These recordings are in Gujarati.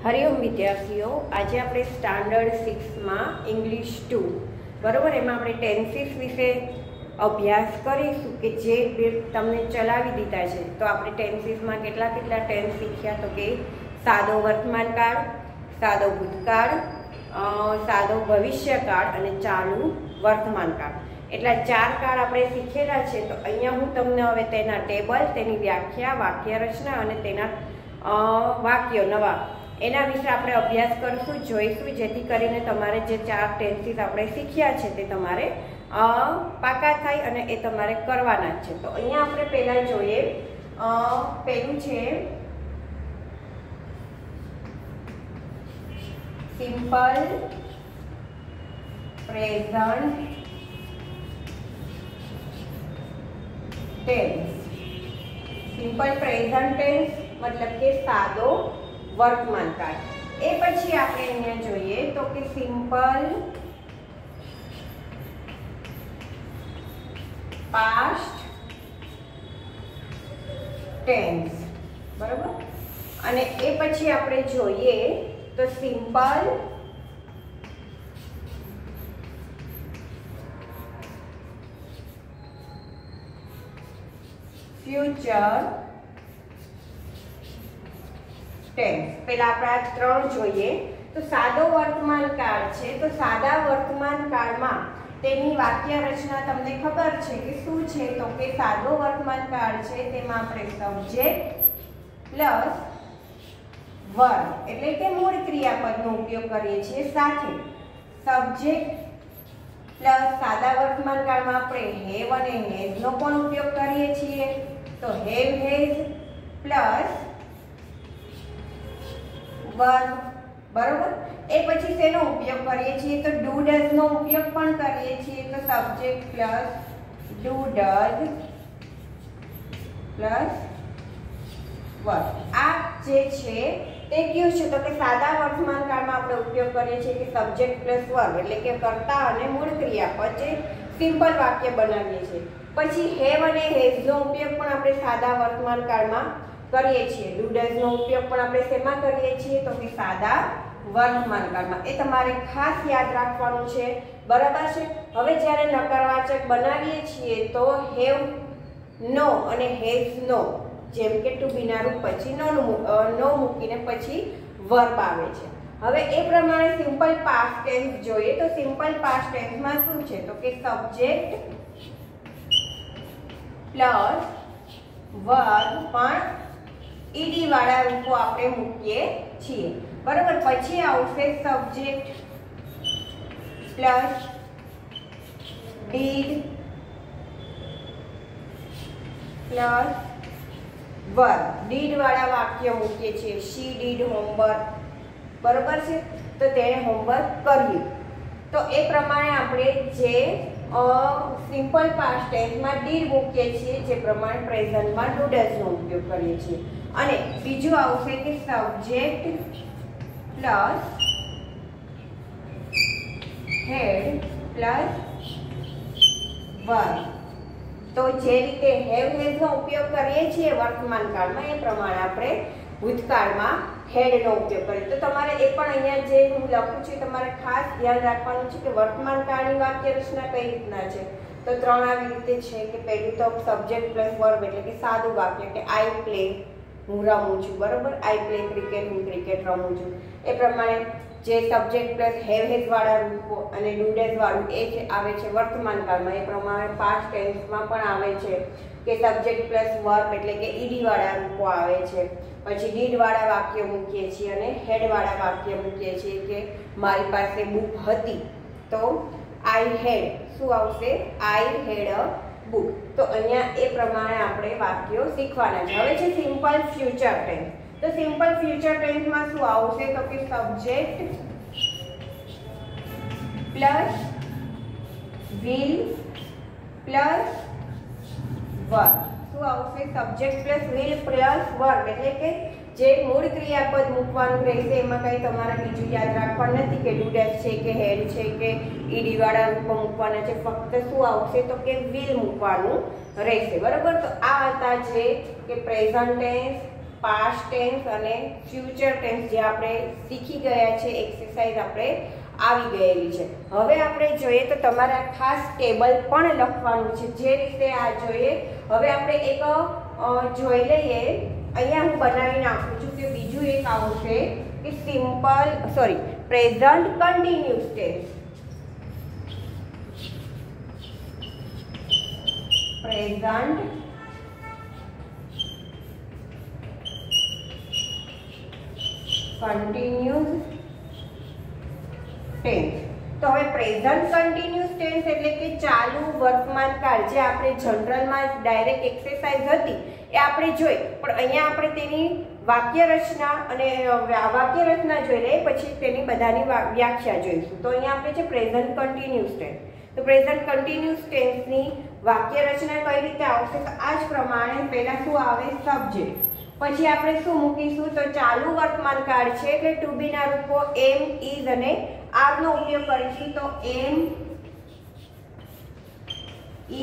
હરિઓમ વિદ્યાર્થીઓ, આજે આપણે સ્ટાન્ડર્ડ 6માં ઇંગ્લિશ 2 બરાબર, એમાં આપણે ટેન્સીસ વિશે અભ્યાસ કરીશું કે જે તમને ચલાવી દીધા છે. તો આપણે ટેન્સીસમાં કેટલા ટેન્સ શીખ્યા, તો કે સાદો વર્તમાનકાળ, સાદો ભૂતકાળ, સાદો ભવિષ્યકાળ અને ચાલુ વર્તમાનકાળ. એટલા 4 કાળ આપણે શીખેલા છે. તો અહીંયા હું તમને હવે તેના ટેબલ, તેની વ્યાખ્યા, વાક્ય રચના અને તેના વાક્યો નવા એના વિશે આપણે અભ્યાસ કરશું, જોઈશું, જેથી કરીને તમારે જે 4 ટેન્સીસ આપણે શીખ્યા છે તે તમારે પાકા થાય અને એ તમારે કરવાના જ છે. તો અહીંયા આપણે પહેલાં જોઈએ, પહેલું છે simple present tense. Simple present tense મતલબ કે સાદો વર્તમાનકાળ. એ પછી આપણે અહીંયા જોઈએ તો કે સિમ્પલ પાસ્ટ ટેન્સ, બરાબર. અને એ પછી આપણે જોઈએ તો સિમ્પલ ફ્યુચર ટેન્સ. પહેલા આપણે 3 જોઈએ. તો સાદો વર્તમાનકાળ છે, તો સાદા વર્તમાનકાળમાં તેની વાક્ય રચના તમને ખબર છે કે શું છે, તો કે સાદો વર્તમાનકાળ છે તેમાં આપણે સબ્જેક્ટ પ્લસ વર્બ એટલે કે મૂળ ક્રિયાપદનો ઉપયોગ કરીએ છીએ. સાથે સબ્જેક્ટ પ્લસ સાદા વર્તમાનકાળમાં આપણે હેવ અને હેઝનો પણ ઉપયોગ કરીએ છીએ. તો હેવ હેઝ પ્લસ વર્બ, બરોબર. એ પછી શેનો ઉપયોગ કરીએ છીએ, તો ડુ ડઝ નો ઉપયોગ પણ કરીએ છીએ. તો subject plus do does plus verb. આ જે છે તે કયું છે, તો કે સાદા વર્તમાનકાળમાં આપણે ઉપયોગ કરીએ છીએ કે સબ્જેક્ટ પ્લસ વર્બ એટલે કે કર્તા અને મૂળ ક્રિયાપદ જે સિમ્પલ વાક્ય બનાવીએ છીએ. પછી હેવ અને હેઝ નો ઉપયોગ પણ આપણે સાદા વર્તમાનકાળમાં કરીએ છીએ. ડુ ડઝ નો ઉપયોગ પણ આપણે શેમાં કરીએ છીએ, તો કે સાદા વર્તમાનકાળમાં. એ તમારે ખાસ યાદ રાખવાનું છે, બરાબર છે. હવે જ્યારે નકારવાચક બનાવીએ છીએ તો હેવ નો અને હેઝ નો, જેમ કે ટુ બી ના રૂપ પછી નો મૂકીને પછી વર્બ આવે છે. હવે એ પ્રમાણે સિમ્પલ પાસ્ટ ટેન્સ જોઈએ. તો સિમ્પલ પાસ્ટ ટેન્સમાં શું છે, તો કે સબ્જેક્ટ પ્લસ વર્બ પણ ઈડી વાળા રૂપો આપણે મૂકીએ છીએ, બરાબર. પછી આવશે subject plus did plus verb. Did વાળા વાક્ય મૂકીએ છીએ. શી ડીડ હોમવર્ક, બરાબર છે. તો તેણે હોમવર્ક કર્યું. તો એ પ્રમાણે આપણે જે સિમ્પલ પાસ્ટ ટેન્સમાં ડીડ મૂકીએ છીએ, જે પ્રમાણે પ્રેઝન્ટમાં ડુ ડઝ નો ઉપયોગ કરીએ છીએ. અને બીજું આવશે કે subject plus had plus verb. તો જે રીતે હેવ હેઝ નો ઉપયોગ કરીએ છીએ વર્તમાન કાળમાં, એ પ્રમાણે આપણે ભૂતકાળમાં હેડ નો ઉપયોગ કરીએ. તો તમારે એ પણ અહીંયા જે હું લખું છું તમારે ખાસ ધ્યાન રાખવાનું છે કે વર્તમાન કાળની વાક્ય રચના કઈ રીતના છે. તો 3 આવી રીતે છે કે પહેલું તો સબ્જેક્ટ પ્લસ વર્બ એટલે કે સાદું વાક્ય કે આઈ પ્લે, હું રમું છું, બરોબર. આઈ પ્લે ક્રિકેટ, હું ક્રિકેટ રમું છું. એ પ્રમાણે જે સબ્જેક્ટ પ્લસ હેવ હેઝ વાળા રૂપો અને ડુ ડઝ વાળું એ આવે છે વર્તમાન કાળમાં. એ પ્રમાણે પાસ્ટ ટેન્સમાં પણ આવે છે કે સબ્જેક્ટ પ્લસ વર્બ એટલે કે ઈડી વાળા રૂપો આવે છે. પછી ડીડ વાળા વાક્યો મૂકીએ છીએ અને હેડ વાળા વાક્ય મૂકીએ છીએ કે મારી પાસે બુક હતી, તો આઈ હેડ શું આવશે, આઈ હેડ અ બુક. તો અહીંયા એ પ્રમાણે આપણે વાક્યો શીખવાના છે. હવે છે સિમ્પલ ફ્યુચર ટેન્સ. તો સિમ્પલ ફ્યુચર ટેન્સમાં શું આવશે, તો કે subject plus will plus verb. શું આવશે, subject plus will plus verb એટલે કે જે મૂળ ક્રિયાપદ મૂકવાનું રહેશે. એમાં કંઈ તમારે બીજું યાદ રાખવાનું નથી કે ડુ ડઝ છે કે હેડ છે કે ઈડી વાળા રૂપો મૂકવાના છે. ફક્ત શું આવશે, તો કે વિલ મૂકવાનું રહેશે, બરાબર. તો આ હતા જે કે પ્રેઝન્ટ ટેન્સ, પાસ્ટ ટેન્સ અને ફ્યુચર ટેન્સ જે આપણે શીખી ગયા છે એક્સરસાઇઝ આપણે આવી ગયેલી છે. હવે આપણે જોઈએ તો તમારે આ ખાસ ટેબલ પણ લખવાનું છે જે રીતે આ જોઈએ. હવે આપણે એક જોઈ લઈએ. અહીંયા હું બનાવી નાખું છું કે બીજું એક આવશે કે present continuous tense. Present continuous tense. તો હવે પ્રેઝન્ટ કન્ટિન્યુઅસ ટેન્સ એટલે કે ચાલુ વર્તમાન કાળ, જે આપણે જનરલમાં ડાયરેક્ટ એક્સરસાઇઝ હતી એ આપણે જોઈ, પણ અહીંયા આપણે તેની વાક્ય રચના અને વાક્ય રચના જોઈ લઈએ, પછી તેની બધાની વ્યાખ્યા જોઈશું. તો અહીંયા આપણે છે પ્રેઝન્ટ કન્ટિન્યુઅસ ટેન્સ. તો પ્રેઝન્ટ કન્ટિન્યુઅસ ટેન્સની વાક્ય રચના કઈ રીતે આવશે? તો આ જ પ્રમાણે પહેલા શું આવે? સબ્જેક્ટ. પછી આપણે શું મૂકીશું? તો ચાલુ વર્તમાન કાળ છે એટલે ટુ બી ના રૂપો એમ, ઇઝ અને આર નો ઉપયોગ કરીશું. તો એમ,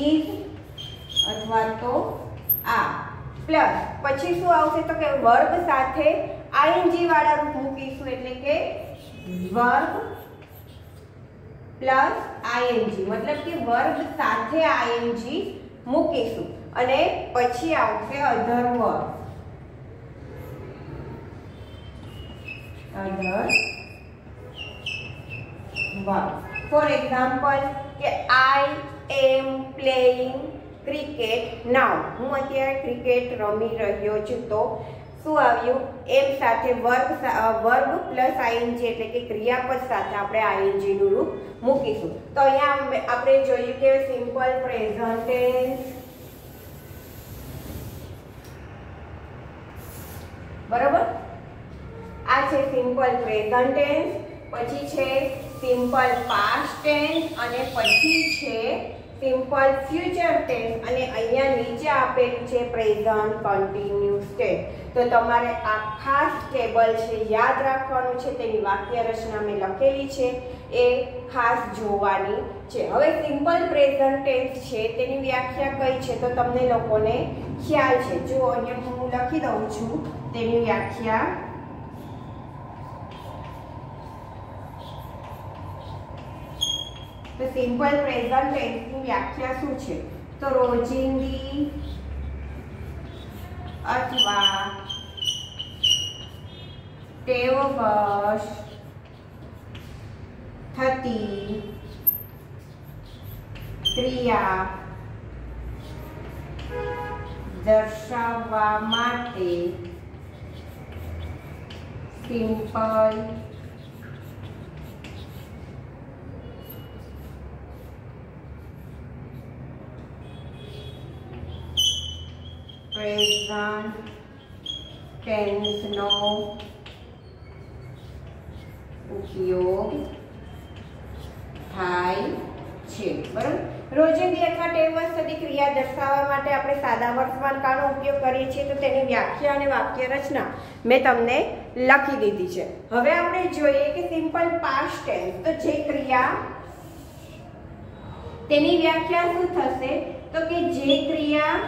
ઇઝ અથવા તો આ પ્લસ પછી શું આવશે? તો કે વર્બ સાથે આઈએનજી વાળા રૂપ મૂકીશું એટલે કે વર્બ પ્લસ આઈએનજી, મતલબ કે વર્બ સાથે આઈએનજી મૂકીશું. અને પછી આવશે અધર verb. other verb. For example, કે I am playing cricket now. હું અત્યારે ક્રિકેટ રમી રહ્યો છું. તો શું આવ્યું? એમ સાથે વર્બ પ્લસ આઈએનજી એટલે કે ક્રિયાપદ સાથે આપણે આઈએનજી નું રૂપ મૂકીશું. તો અહીંયા આપણે જોયું કે સિમ્પલ પ્રેઝન્ટ ટેન્સ, બરોબર, આ છે સિમ્પલ પ્રેઝન્ટ ટેન્સ, પછી છે સિમ્પલ પાસ્ટ ટેન્સ અને પછી છે સિમ્પલ ફ્યુચર ટેન્સ અને અહીંયા નીચે આપેલું છે પ્રેઝન્ટ કન્ટિન્યુઅસ ટેન્સ. તો તમારે આ ખાસ ટેબલ છે યાદ રાખવાનું છે, તેની વાક્ય રચના મેં લખેલી છે એ ખાસ જોવાની છે. હવે સિમ્પલ પ્રેઝન્ટ ટેન્સ છે તેની વ્યાખ્યા કઈ છે તો તમને લોકોને ખ્યાલ છે. જો અહીંયા હું લખી દઉં છું તેની વ્યાખ્યા. તો સિમ્પલ પ્રેઝન્ટ ટેન્સની વ્યાખ્યા શું છે? તો રોજિંદી અથવા ટેવવશ થતી ક્રિયા દર્શાવવા માટે સિમ્પલ પ્રેઝન્ટ ટેન્સનો ઉપયોગ થાય છે. બરાબર, રોજિંદી અથવા ટેવવશ થતી ક્રિયા દર્શાવવા માટે આપણે સાદા વર્તમાન કાળનો ઉપયોગ કરીએ છીએ. તો તેની વ્યાખ્યા અને વાક્ય રચના મેં તમને લખી દીધી છે. હવે આપણે જોઈએ કે સિમ્પલ પાસ્ટ ટેન્સ, તો જે ક્રિયા, તેની વ્યાખ્યા શું થશે? તો કે જે ક્રિયા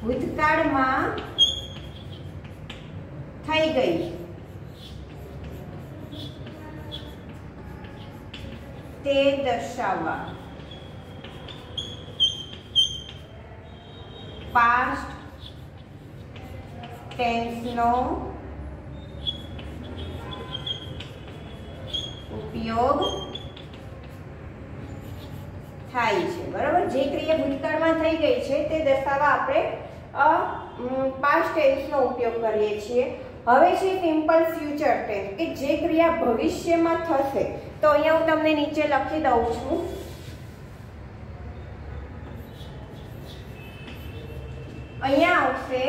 ભૂતકાળમાં થઈ ગઈ તે દર્શાવવા પાસ્ટ ટેન્સનો ઉપયોગ થાય છે. બરાબર, જે ક્રિયા ભૂતકાળમાં થઈ ગઈ છે તે દર્શાવવા આપણે પાસ્ટ ટેન્સનો ઉપયોગ કરીએ છીએ. હવે છે સિમ્પલ ફ્યુચર ટેન્સ કે જે ક્રિયા ભવિષ્યમાં થશે. તો અહીંયા હું તમને નીચે લખી દઉં છું. અહીંયા આવશે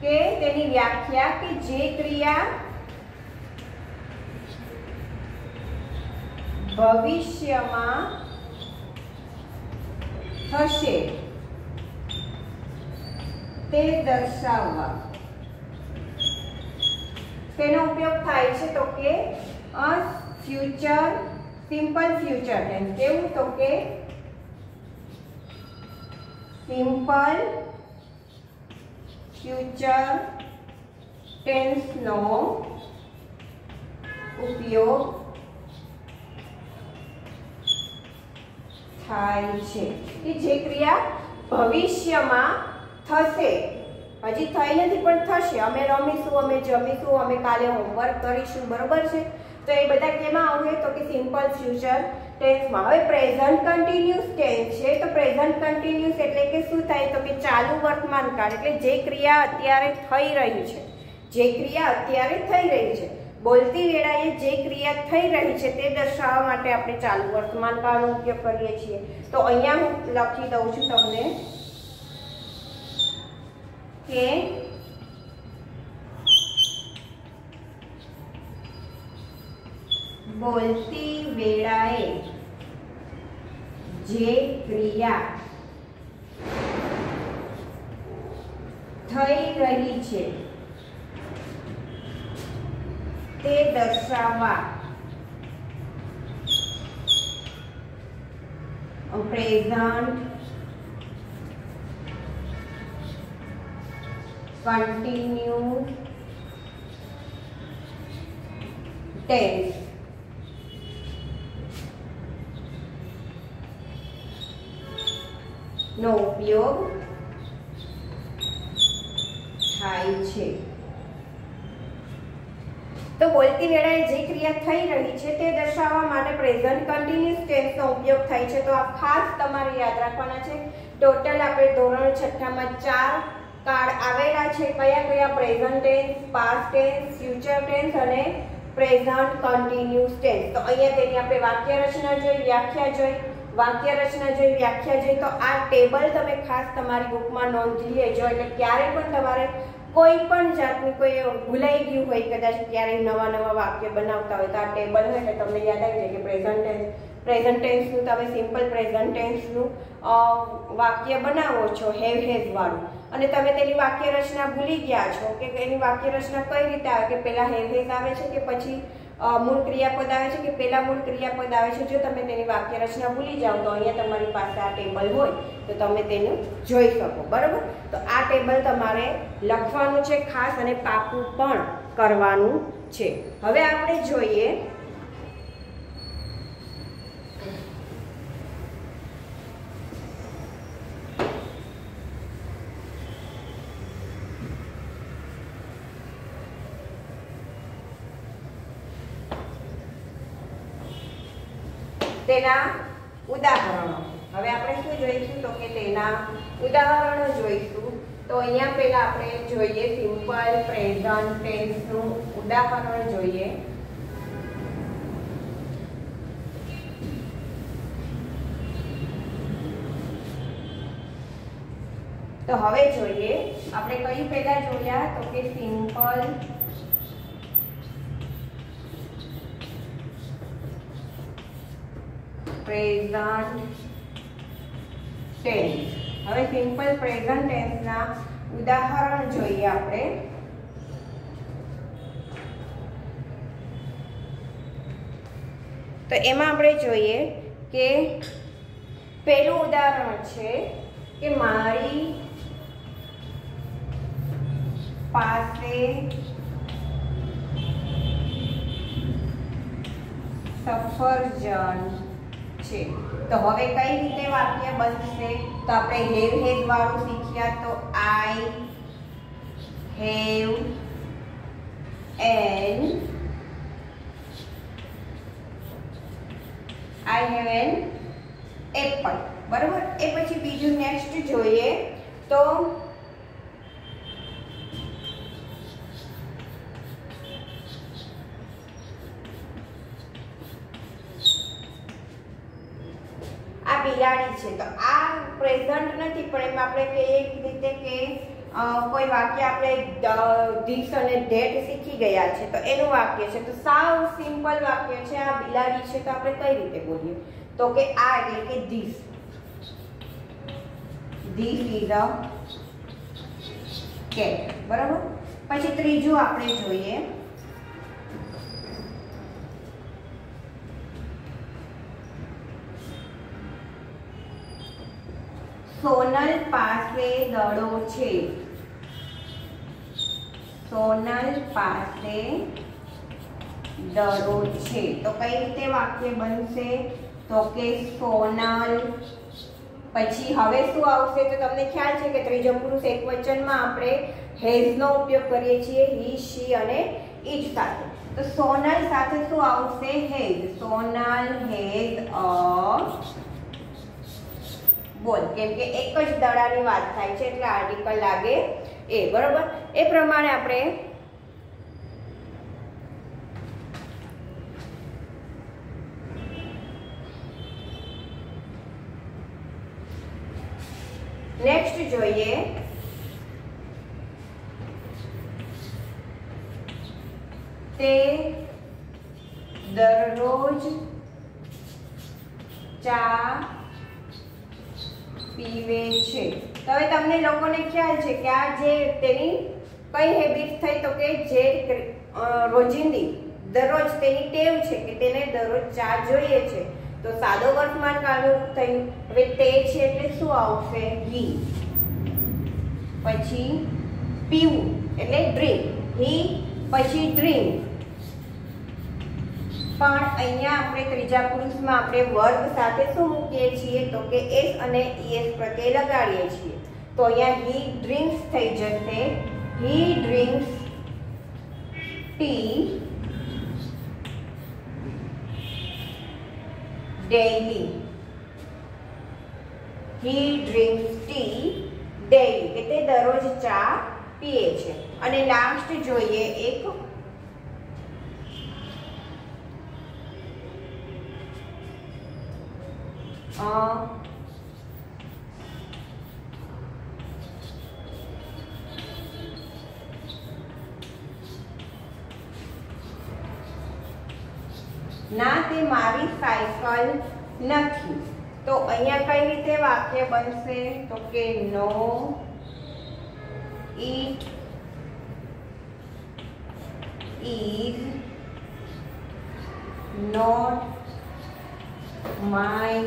કે તેની વ્યાખ્યા કે જે ક્રિયા ભવિષ્યમાં થશે તે દર્શાવવા તેનો ઉપયોગ થાય છે. તો કે ફ્યુચર, સિમ્પલ ફ્યુચર ટેન્સ. કેવું? તો કે સિમ્પલ ફ્યુચર ટેન્સનો ઉપયોગ થાય છે કે જે ક્રિયા ભવિષ્યમાં થશે, હજી થઈ નથી પણ થશે. અમે રમીશું, અમે જમીશું, અમે કાલે હોમવર્ક કરીશું, બરોબર છે. તો એ બધા કેમાં આવે તો કે સિમ્પલ ફ્યુચર ટેન્સમાં. હવે પ્રેઝન્ટ કન્ટિન્યુઅસ ટેન્સ છે તો પ્રેઝન્ટ કન્ટિન્યુઅસ એટલે કે શું થાય તો કે ચાલુ વર્તમાન કાળ, એટલે જે ક્રિયા અત્યારે થઈ રહી છે, જે ક્રિયા અત્યારે થઈ રહી છે, બોલતી વેળાએ જે ક્રિયા થઈ રહી છે તે દર્શાવવા માટે આપણે ચાલુ વર્તમાન કાળનો ઉપયોગ કરીએ છીએ. તો અહીંયા હું લખી દઉં છું તમને કે બોલતી વેળાએ જે ક્રિયા થઈ રહી છે તે દર્શાવવા પ્રેઝન્ટ કન્ટિન્યુઅસ ટેન્સ નો ઉપયોગ થાય છે. તો બોલતી વેળાએ જે ક્રિયા થઈ રહી છે તે દર્શાવવા માટે પ્રેઝન્ટ કન્ટિન્યુઅસ ટેન્સનો ઉપયોગ થાય છે. તો આ ખાસ તમારે યાદ રાખવાના છે. ટોટલ આપણે ધોરણ 6 માં 4 કાળ આવેલા છે. કયા કયા? Present tense, past tense, future tense અને પ્રેઝન્ટ કન્ટિન્યુઅસ ટેન્સ. તો અહીંયા તેની આપણે વાક્ય રચના જોઈ, વ્યાખ્યા જોઈ, વાક્ય રચના જોઈ, વ્યાખ્યા જોઈ. તો આ ટેબલ તમે ખાસ તમારી બુકમાં નોંધી લેજો, એટલે ક્યારે પણ તમારે કોઈ પણ જાતની કોઈ ભૂલાઈ ગયું હોય, કદાચ ક્યારે નવા વાક્ય બનાવતા હોય તો આ ટેબલ હોય એટલે તમને યાદ આવી જાય કે પ્રેઝન્ટ ટેન્સનું તમે સિમ્પલ પ્રેઝન્ટ ટેન્સનું વાક્ય બનાવો છો હેવ હેઝ વાળું, અને તમે તેની વાક્ય રચના ભૂલી ગયા છો કે એની વાક્ય રચના કઈ રીતે આવે, કે પહેલા હેવ હેઝ આવે છે કે પછી મૂળ ક્રિયાપદ આવે છે કે પહેલા મૂળ ક્રિયાપદ આવે છે. જો તમે તેની વાક્ય રચના ભૂલી જાઓ તો અહીંયા તમારી પાસે આ ટેબલ હોય તો તમે તેનું જોઈ શકો, બરાબર. તો આ ટેબલ તમારે લખવાનું છે ખાસ અને પાકું પણ કરવાનું છે. હવે આપણે જોઈએ તેના ઉદાહરણો. હવે આપણે શું જોઈશું તો કે તેના ઉદાહરણો જોઈશું. તો અહીંયા પહેલા આપણે જોઈએ સિમ્પલ પ્રેઝન્ટ ટેન્સનું ઉદાહરણ જોઈએ. તો હવે જોઈએ આપણે કઈ પહેલા જોયા તો કે સિમ્પલ પ્રેઝન્ટ ટેન્સ. હવે સિમ્પલ પ્રેઝન્ટ ટેન્સના ઉદાહરણ જોઈએ આપણે. તો એમાં આપણે જોઈએ કે પહેલું ઉદાહરણ છે કે મારી પાસે સફરજન છે. તો હવે કઈ રીતે વાક્ય બનશે તો આપણે હેવ હેઝ વાળું શીખ્યા. તો આઈ હેવ એન એપલ, બરાબર. એ પછી બીજું નેક્સ્ટ જોઈએ તો બિલાડી છે. તો આ પ્રેઝન્ટ નથી પણ એમાં આપણે કહીએ એક રીતે કે કોઈ વાક્ય આપણે ધીસ અને ધેટ શીખી ગયા છે તો એનું વાક્ય છે. તો સાવ સિમ્પલ વાક્ય છે. આ બિલાડી છે તો આપણે કઈ રીતે બોલીએ તો કે આ એટલે કે ધીસ ઇઝ અ કેટ, બરાબર. પછી ત્રીજું આપણે જોઈએ સોનલ પાસે દડો છે. સોનલ પાસે દડો છે. તો કઈ રીતે વાક્ય બનશે? તો કે સોનલ, પછી હવે શું આવશે? તો તમને ખ્યાલ છે કે ત્રીજો પુરુષ એકવચનમાં આપણે હેઝ નો ઉપયોગ કરીએ છીએ, હી, શી અને ઇટ સાથે. તો સોનલ સાથે શું આવશે? હેઝ. સોનલ હેઝ અ બોલ, કેમ કે એક જ દડાની વાત થાય છે એટલે આર્ટિકલ લાગે એ, બરોબર. એ પ્રમાણે આપણે નેક્સ્ટ જોઈએ. તે દરરોજ ચા પીવે છે. તો હવે તમને લોકોને ખ્યાલ છે કે આ જે તેની કઈ હેબિટ થઈ? તો કે જે રોજિંદી દરરોજ તેની ટેવ છે કે તેને દરરોજ ચા જોઈએ છે. તો સાદો વર્તમાન કાળનું થયું. હવે તે છે એટલે શું આવશે? હી. પછી પીવું એટલે ડ્રિંક. હી પછી ડ્રિંક. પણ અહીંયા આપણે ત્રીજા પુરુષમાં આપણે વર્ગ સાથે શું મૂકીએ છીએ? તો કે એસ અને ઈએસ પ્રત્યય લગાડીએ છીએ. તો અહીંયા હી ડ્રિંક્સ થઈ જશે. હી ડ્રિંક્સ ટી ડેઈલી. હી ડ્રિંક્સ ટી ડેઈલી, કે તે દરરોજ ચા પીએ છે. અને લાસ્ટ જોઈએ એક ના તે મારી સાયકલ નથી. તો અહીંયા કઈ રીતે વાક્ય બનશે? તો કે no it is not my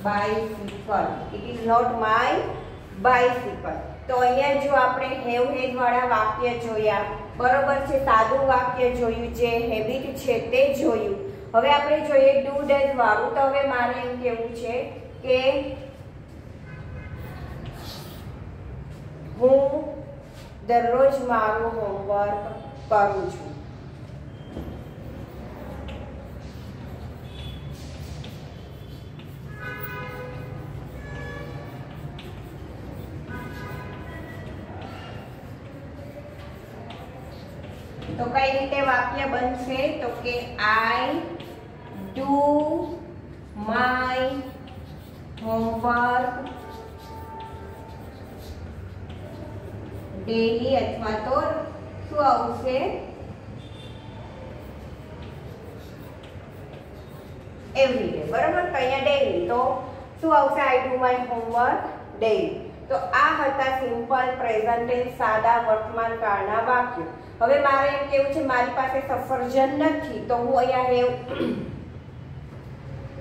bicycle. It is not my bicycle. તો અહીંયા જો આપણે હેવ હેઝ વાળા વાક્ય જોયા, બરોબર છે, સાદું વાક્ય જોયું, જે હેબિટ છે તે જોયું. હવે આપણે જોઈએ ડુ ડઝ વાળું. તો હવે મારે એમ કહેવું છે કે હું દરરોજ મારું હોમવર્ક કરું છું. તો કઈ રીતે વાક્ય બનશે? તો કે I do my homework daily, અથવા તો શું આવશે? Every day. બરાબર. તો અહીંયા ડેલી, તો શું આવશે? I do my homework daily. તો આ હતા સિમ્પલ પ્રેઝન્ટ ટેન્સ, સાદા વર્તમાન કાળના વાક્યો. હવે મારે એમ કેવું છે મારી પાસે સફરજન નથી, તો હું અહીંયા હેવ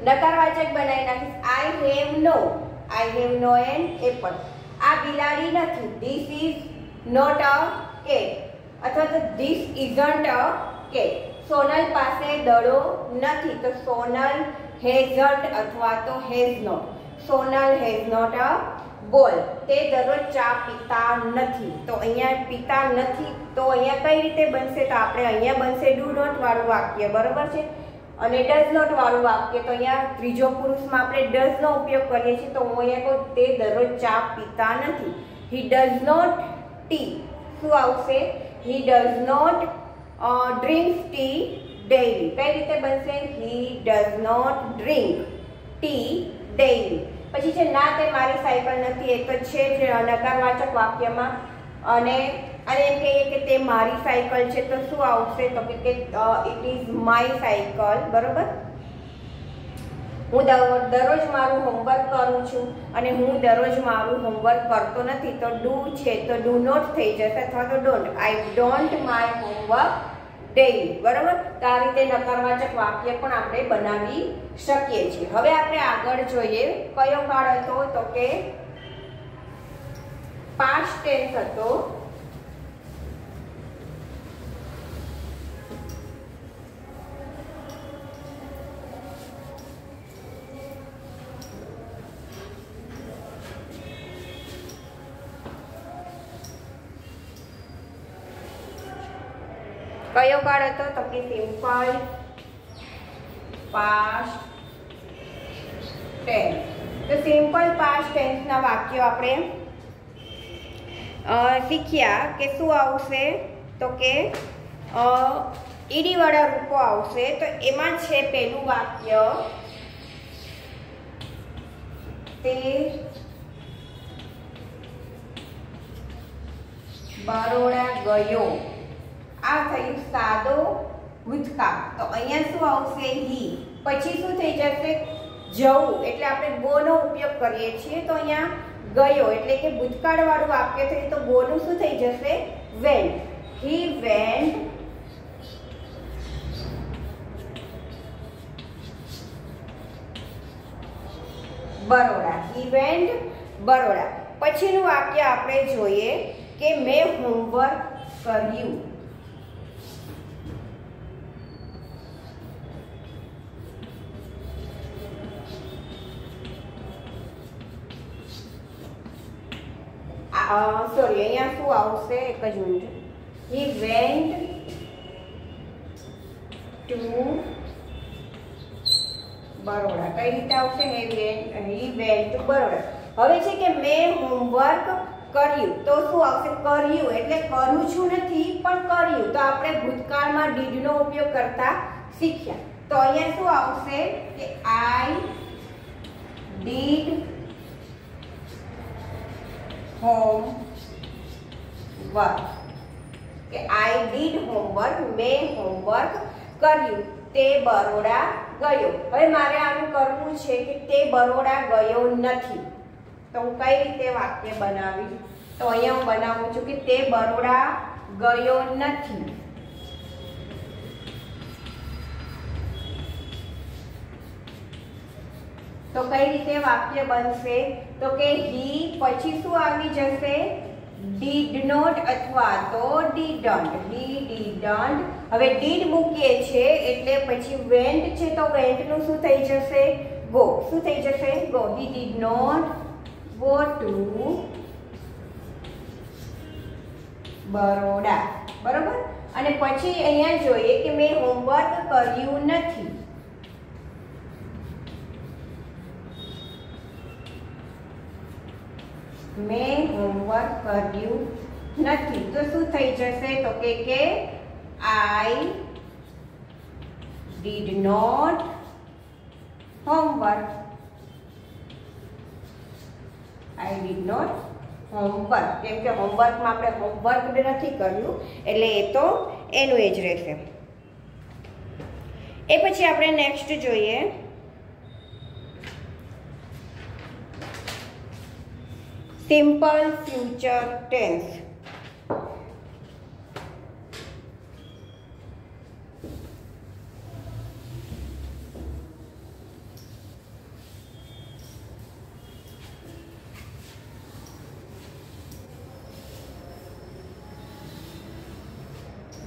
નકારવાચક બનાવી નાખીશ. I have no. I have no an apple. આ બિલાડી નથી. This is not a cat, અથવા તો this isn't a cat. Sonal પાસે દડો નથી, તો સોનલ હેઝન્ટ અથવા તો has not. Sonal has not a ball. તે દરરોજ ચા પીતા નથી. તો અહીંયા પીતા નથી, તો અહીંયા કઈ રીતે બનશે? તો આપણે અહીંયા બનશે ડુ નોટ વાળું વાક્ય, બરોબર છે. અને ડઝ નોટ વાળું વાક્ય, તો અહીંયા ત્રીજો પુરુષમાં આપણે ડઝ નો ઉપયોગ કરીએ છીએ. તો હું અહીંયા કહું તે દરરોજ ચા પીતા નથી. He does not tea. શું આવશે? He does not drinks tea daily. કઈ રીતે બનશે? He does not drink tea daily. પછી છે ના તે મારી સાયકલ નથી, એ તો છે જ નકારવાચક વાક્યમાં. અને એમ કહીએ કે તે મારી સાયકલ છે, તો શું આવશે? તો કે ઇટ ઇઝ માય સાયકલ. બરોબર. હું દરરોજ મારું હોમવર્ક કરું છું, અને હું દરરોજ મારું હોમવર્ક કરતો નથી, તો ડુ છે તો ડુ નોટ થઈ જશે, અથવા તો don't. I don't my homework daily, બરાબર? તો આ રીતે નકારવાચક વાક્ય પણ આપણે બનાવી શકીએ છીએ. હવે આપણે આગળ જોઈએ કયો કાળ હતો, તો કે પાસ્ટ ટેન્સ હતો. કયો કાળ હતો, તો કે સિમ્પલ પાસ્ટ ટેન્સ. તો સિમ્પલ પાસ્ટ ટેન્સના વાક્યો આપણે શીખ્યા કે શું આવશે, તો કે ઈડી વાળા રૂપો આવશે. તો એમાં છે પહેલું વાક્ય, તે બરોડા ગયો. આ થયું સાદો ભૂતકાળ. તો અહીંયા શું આવશે, હી. પછી શું થઈ જશે, જવું. એટલે આપણે ગો નો ઉપયોગ કરીએ છીએ. તો અહીંયા ગયો એટલે કે ભૂતકાળ વાળું વાક્ય થયું. તો ગો નું શું થઈ જશે, vent. He went Baroda. He went Baroda. પછીનું વાક્ય આપણે જોઈએ કે મેં હોમવર્ક કર્યું. સોરી, અહીંયા શું આવશે, એક જ minute. He went to Baroda. કઈ રીતે આવશે, હી વેન્ટ ટુ બરોડા. હવે છે કે મેં હોમવર્ક કર્યું. તો શું આવશે, કર્યું. એટલે કરું છું નથી પણ કર્યું. તો આપણે ભૂતકાળમાં ડીડ નો ઉપયોગ કરતા શીખ્યા. તો અહીંયા શું આવશે કે આઈ ડીડ હોમવર્ક. કે આઈ ડીડ હોમવર્ક, મેં હોમવર્ક કર્યું. તે બરોડા ગયો. હવે મારે આનું કરવું છે કે તે બરોડા ગયો નથી. તો હું કઈ રીતે વાક્ય બનાવી, તો અહીંયા હું બનાવું છું કે તે બરોડા ગયો નથી. તો કઈ રીતે વાક્ય બનશે, તો કે હી પછી શું આવી જશે, did not અથવા તો didn't. he didn't. હવે did મૂકીએ છે એટલે પછી went છે તો went નું શું થઈ જશે, go. શું થઈ જશે, go. he did not go to Baroda. બરોબર. અને પછી અહીંયા જોઈએ કે મેં હોમવર્ક કર્યું નથી. મેં હોમવર્ક કર્યું નથી. તો શું થઈ જશે, તો કે I did not homework. I did not homework. કેમ કે હોમવર્કમાં આપણે હોમવર્ક નથી કર્યું એટલે એ તો એનું એ જ રહેશે. એ પછી આપણે નેક્સ્ટ જોઈએ સિમ્પલ ફ્યુચર ટેન્સ.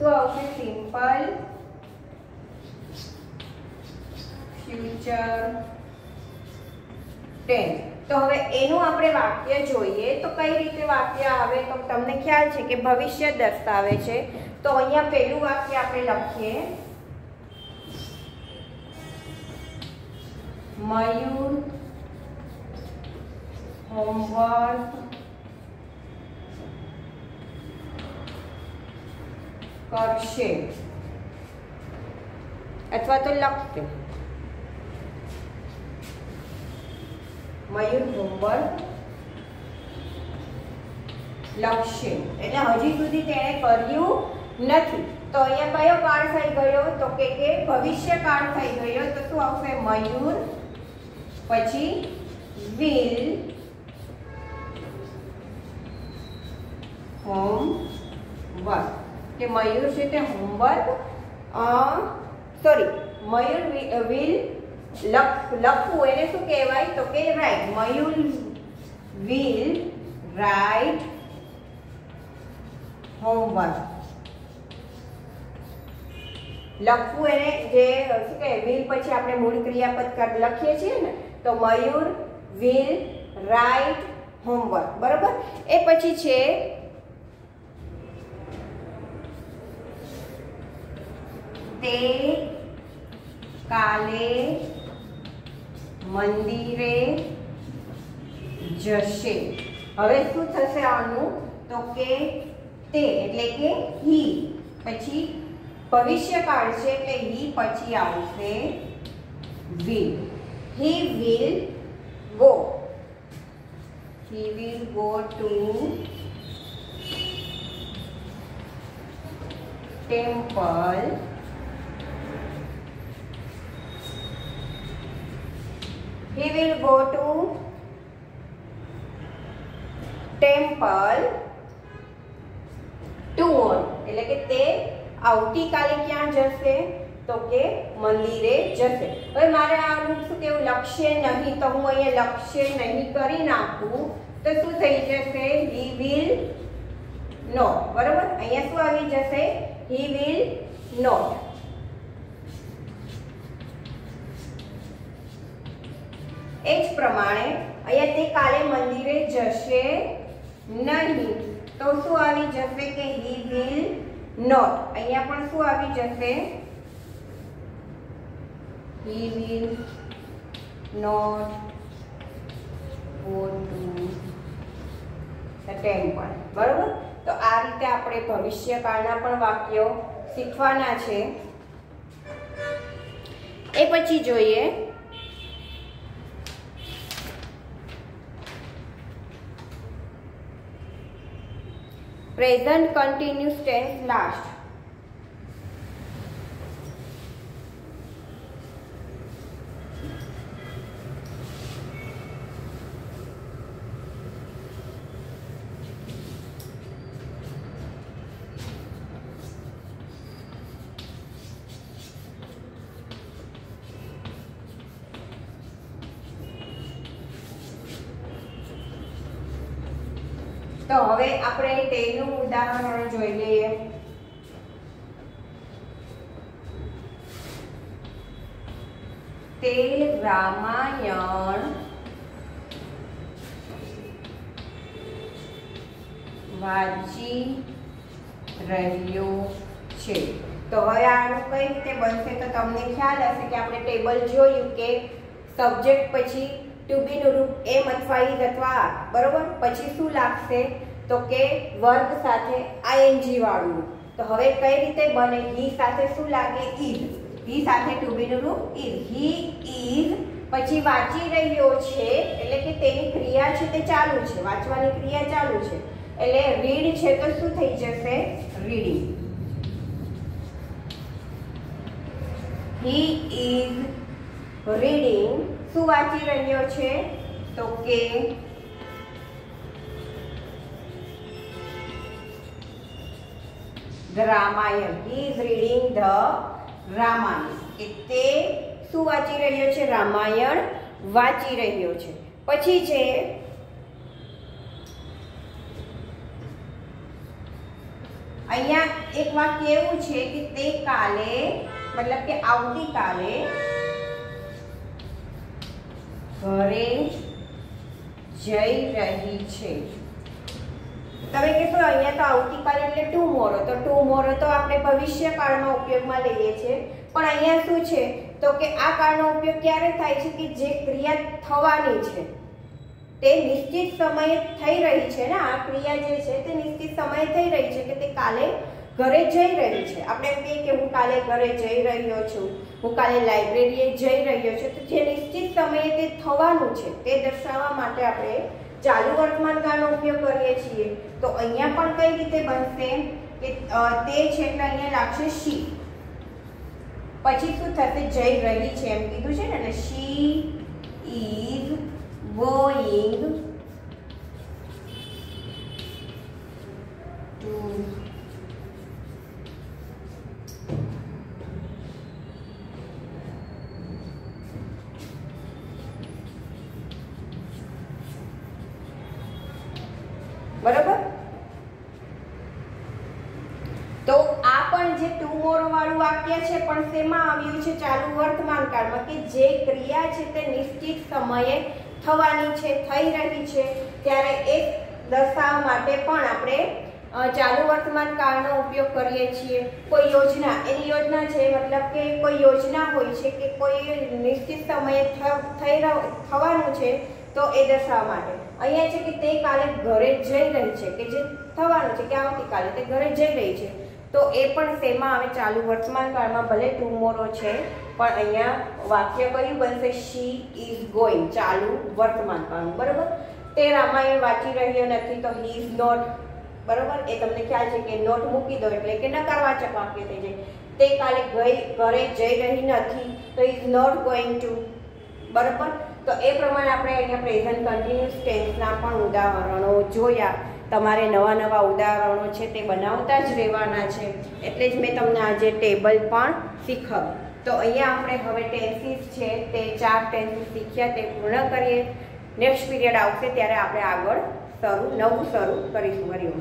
તો આવશે સિમ્પલ ફ્યુચર ટેન્સ. તો હવે એનું આપણે વાક્ય જોઈએ તો કઈ રીતે વાક્ય આવે, તો તમને ખ્યાલ છે કે ભવિષ્ય દર્શાવે છે. તો અહીંયા પહેલું વાક્ય આપણે લખીએ, મયુર હોમવર્ક કરશે અથવા તો લખશે. મયુર હોમવર્ક લખશે એટલે હજી સુધી તેણે કર્યું નથી. તો અહીંયા કયો કાળ થઈ ગયો, તો કે ભવિષ્ય કાળ થઈ ગયો. તો શું આવશે, મયુર પછી will હોમવર્ક. કે મયુર છે તે હોમવર્ક સોરી, મયુર વિલ લખવું એને શું કહેવાય? તો કે right. Mayur will right homework. લખવું એને જે શું કહે, વિલ પછી આપણે મૂળ ક્રિયાપદ લખીએ છીએ ને, તો મયુર વિલ રાઈટ હોમવર્ક. બરોબર. એ પછી છે તે કાલે મંદિરે જશે. હવે શું થશે આનું? તો કે તે એટલે કે હી, પછી ભવિષ્યકાળ છે એટલે હી પછી આવશે will. He will go. He will go to temple. He will go to temple tomorrow. એટલે કે તે આવતીકાલે ક્યાં જશે? તો કે મંદિરે જશે. હવે મારે આનું શું કેવું? લક્ષ્ય નહીં, તો હું અહીંયા લક્ષ્ય નહીં કરી નાખું તો શું થઈ જશે? he will not. બરોબર. અહીંયા શું આવી જશે? he will not. એ જ પ્રમાણે અહીંયા તે કાલે મંદિરે જશે નહીં, તો શું આવી જશે? કે he will not. અહીંયા પણ શું આવી જશે? he will not go to the temple. બરોબર. તો આ રીતે આપણે ભવિષ્યકાળના પણ વાક્યો શીખવાના છે. એ પછી જોઈએ પ્રેઝન્ટ કન્ટિન્યુઅસ ટેન્સ લાસ્ટ. તો હવે આપણે તેનું ઉદાહરણ જોઈ લઈએ. તે રામાયણ વાંચી રહ્યો છે. તો હવે આનું કઈ રીતે બનશે? તો તમને ખ્યાલ હશે કે આપણે ટેબલ જોયું કે સબ્જેક્ટ પછી ટુ બી નું રૂપ એમ અથવા ઈઝ અથવા આર. બરોબર. પછી શું લાગશે? તો કે વર્ગ સાથે આઈએનજી વાળું. તો હવે કઈ રીતે બને? હી સાથે શું લાગે? ઈઝ. હી સાથે ટુ બી નું રૂપ ઈઝ. હી ઈઝ પછી વાંચી રહ્યો છે એટલે કે તેની ક્રિયા છે તે ચાલુ છે, વાંચવાની ક્રિયા ચાલુ છે એટલે રીડ છે તો શું થઈ જશે? રીડિંગ. He is reading. શું વાંચી રહ્યો છે? તો કે the Ramayana. He is reading the Ramayana. કે તે શું વાંચી રહ્યો છે? રામાયણ વાંચી રહ્યો છે. પછી છે અહીંયા એક વાક્ય એવું છે કે તે કાલે મતલબ કે આવતીકાલે ઘરે જઈ રહી છે. તમે કહેશો અહીંયા તો આવતીકાલે એટલે ટુમોરો. તો ટુમોરો તો આપણે ભવિષ્યકાળમાં ઉપયોગમાં લઈએ છીએ, પણ અહીંયા શું છે? તો કે આ કાળનો ઉપયોગ ક્યારે થાય છે? કે જે ક્રિયા થવાની છે તે નિશ્ચિત સમયે થઈ રહી છે ને. આ ક્રિયા જે છે તે નિશ્ચિત સમયે થઈ રહી છે કે તે કાલે ઘરે જઈ રહી છે. આપણે એમ કહીએ કે હું કાલે ઘરે જઈ રહ્યો છું, હું કાલે લાઇબ્રેરીએ જઈ રહ્યો છું. તો જે નિશ્ચિત સમયે તે થવાનું છે તે દર્શાવવા માટે આપણે ચાલુ વર્તમાનકાળનો ઉપયોગ કરીએ છીએ. તો અહીંયા પણ કઈ રીતે બનશે? કે તે છે એટલે અહીંયા લાગશે શી. પછી શું થશે? જઈ રહી છે એમ કીધું છે ને, એટલે શી ઇઝ going to બરાબર. તો આ પણ જે ટુમોરો વાળું વાક્ય છે પણ શેમાં આવ્યું છે? ચાલુ વર્તમાન કાળમાં, કે જે ક્રિયા છે તે નિશ્ચિત સમયે થવાની છે, થઈ રહી છે, ત્યારે એ દર્શાવવા માટે પણ આપણે ચાલુ વર્તમાન કાળનો ઉપયોગ કરીએ છીએ. કોઈ યોજના, એની યોજના છે, મતલબ કે કોઈ યોજના હોય છે કે કોઈ નિશ્ચિત સમયે થવાનું છે, તો એ દર્શાવવા માટે. અહીંયા છે કે તે કાલે ઘરે જઈ રહી છે, કે જે થવાનું છે કે આવતીકાલે તે ઘરે જઈ રહી છે, તો એ પણ શેમાં આવે? ચાલુ વર્તમાન કાળમાં. ભલે ટુમોરો છે પણ અહીંયા વાક્ય કયું બનશે? શી ઇઝ ગોઈંગ, ચાલુ વર્તમાન કાળનું. બરાબર. તે રામાયણ વાંચી રહ્યો નથી, તો હી ઇઝ નોટ. બરાબર. એ તમને ખ્યાલ છે કે નોટ મૂકી દો એટલે કે નકારવાચક વાક્ય થઈ જાય. તે કાલે ઘરે જઈ રહી નથી, તો ઇઝ નોટ ગોઈંગ ટુ. બરાબર. તો એ પ્રમાણે આપણે અહીંયા પ્રેઝન્ટ કન્ટિન્યુઅસ ટેન્સના પણ ઉદાહરણો જોયા. તમારે નવા નવા ઉદાહરણો છે તે બનાવતા જ રહેવાના છે, એટલે જ મેં તમને આજે ટેબલ પણ શીખવ્યું. તો અહીંયા આપણે હવે ટેન્સીસ છે તે 4 ટેન્સીસ શીખ્યા તે પૂર્ણ કરીએ. નેક્સ્ટ પીરિયડ આવશે ત્યારે આપણે આગળ નવું શરૂ કરીશું. હરિઓમ.